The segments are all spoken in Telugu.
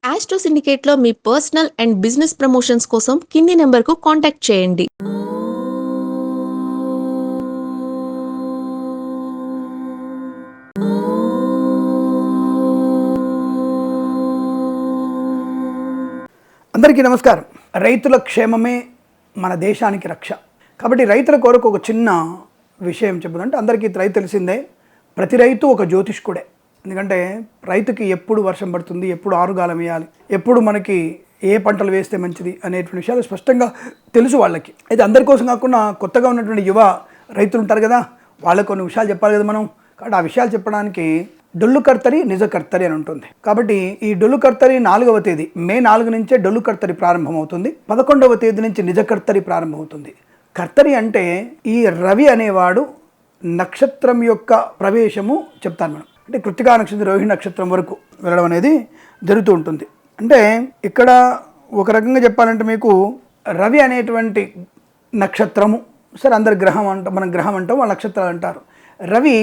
ఆస్ట్రో సిండికేట్లో మీ పర్సనల్ అండ్ బిజినెస్ ప్రమోషన్స్ కోసం కింది నెంబర్కు కాంటాక్ట్ చేయండి. అందరికీ నమస్కారం. రైతుల క్షేమమే మన దేశానికి రక్ష. కాబట్టి రైతుల కొరకు ఒక చిన్న విషయం చెప్పాలంటే, అందరికీ రైతు తెలిసిందే, ప్రతి రైతు ఒక జ్యోతిష్కుడే. ఎందుకంటే రైతుకి ఎప్పుడు వర్షం పడుతుంది, ఎప్పుడు ఆరుగాలం వేయాలి, ఎప్పుడు మనకి ఏ పంటలు వేస్తే మంచిది అనేటువంటి విషయాలు స్పష్టంగా తెలుసు వాళ్ళకి. అయితే అందరి కోసం కాకుండా కొత్తగా ఉన్నటువంటి యువ రైతులు ఉంటారు కదా, వాళ్ళకు కొన్ని విషయాలు చెప్పాలి కదా మనం. కాబట్టి ఆ విషయాలు చెప్పడానికి డొల్లు కర్తరి నిజ కర్తరి అని ఉంటుంది. కాబట్టి ఈ డొల్లు కర్తరి 4వ తేదీ మే 4 నుంచే డొల్లు కర్తరి ప్రారంభమవుతుంది. 11వ తేదీ నుంచి నిజ కర్తరి ప్రారంభమవుతుంది. కర్తరి అంటే ఈ రవి అనేవాడు నక్షత్రం యొక్క ప్రవేశము చెప్తాను మనం. అంటే కృత్తికా నక్షత్రం రోహిణి నక్షత్రం వరకు వెళ్ళడం అనేది జరుగుతూ ఉంటుంది. అంటే ఇక్కడ ఒక రకంగా చెప్పాలంటే మీకు రవి అనేటువంటి నక్షత్రము, సరే అందరు గ్రహం అంటాం, మనం గ్రహం అంటాం, వాళ్ళ నక్షత్రాలు అంటారు. రవి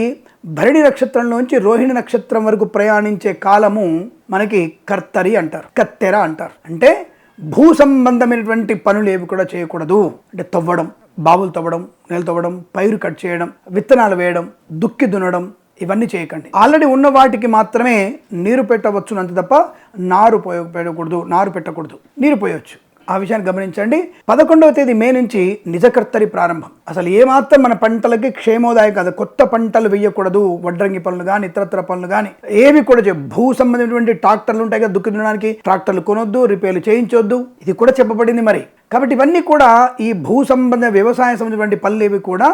భరణి నక్షత్రంలోంచి రోహిణి నక్షత్రం వరకు ప్రయాణించే కాలము మనకి కర్తరి అంటారు, కత్తెర అంటారు. అంటే భూ సంబంధమైనటువంటి పనులు ఏవి కూడా చేయకూడదు. అంటే తవ్వడం, బావులు తవ్వడం, నేల తవ్వడం, పైరు కట్ చేయడం, విత్తనాలు వేయడం, దుక్కి దున్నడం, ఇవన్నీ చేయకండి. ఆల్రెడీ ఉన్న వాటికి మాత్రమే నీరు పెట్టవచ్చు అంత తప్ప నారు పెట్టకూడదు. నీరు పోయవచ్చు. ఆ విషయాన్ని గమనించండి. 11వ తేదీ మే నుంచి నిజకర్తరి ప్రారంభం. అసలు ఏమాత్రం మన పంటలకి క్షేమోదాయం కాదు. కొత్త పంటలు వేయకూడదు. వడ్రంగి పనులు కానీ ఇతరత్ర పనులు కానీ ఏవి కూడా భూ సంబంధమైనటువంటి ట్రాక్టర్లు ఉంటాయి కదా, దుక్కి దున్నడానికి ట్రాక్టర్లు కొనొద్దు, రిపేర్లు చేయించొద్దు, ఇది కూడా చెప్పబడింది మరి. కాబట్టి ఇవన్నీ కూడా ఈ భూ సంబంధ వ్యవసాయ సంబంధించినటువంటి పనులు ఏవి కూడా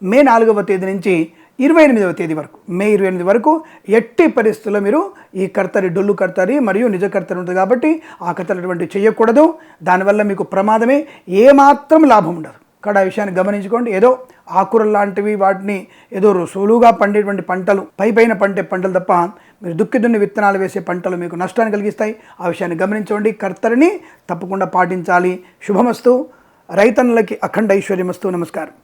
మే 4వ తేదీ నుంచి 28వ తేదీ వరకు, మే 28 వరకు ఎట్టి పరిస్థితుల్లో మీరు ఈ కర్తరి, డొల్లు కర్తరి మరియు నిజ కర్తరి ఉంటుంది. కాబట్టి ఆ కర్తలు అటువంటివి చేయకూడదు. దానివల్ల మీకు ప్రమాదమే, ఏమాత్రం లాభం ఉండదు. ఇక్కడ ఆ విషయాన్ని గమనించుకోండి. ఏదో ఆకుకూరలు లాంటివి, వాటిని ఏదో సులువుగా పండేటువంటి పంటలు, పైన పండే పంటలు తప్ప మీరు దుక్కి దున్ని విత్తనాలు వేసే పంటలు మీకు నష్టాన్ని కలిగిస్తాయి. ఆ విషయాన్ని గమనించండి. కర్తరిని తప్పకుండా పాటించాలి. శుభమస్తు. రైతన్నులకి అఖండ ఐశ్వర్యమస్తు. నమస్కారం.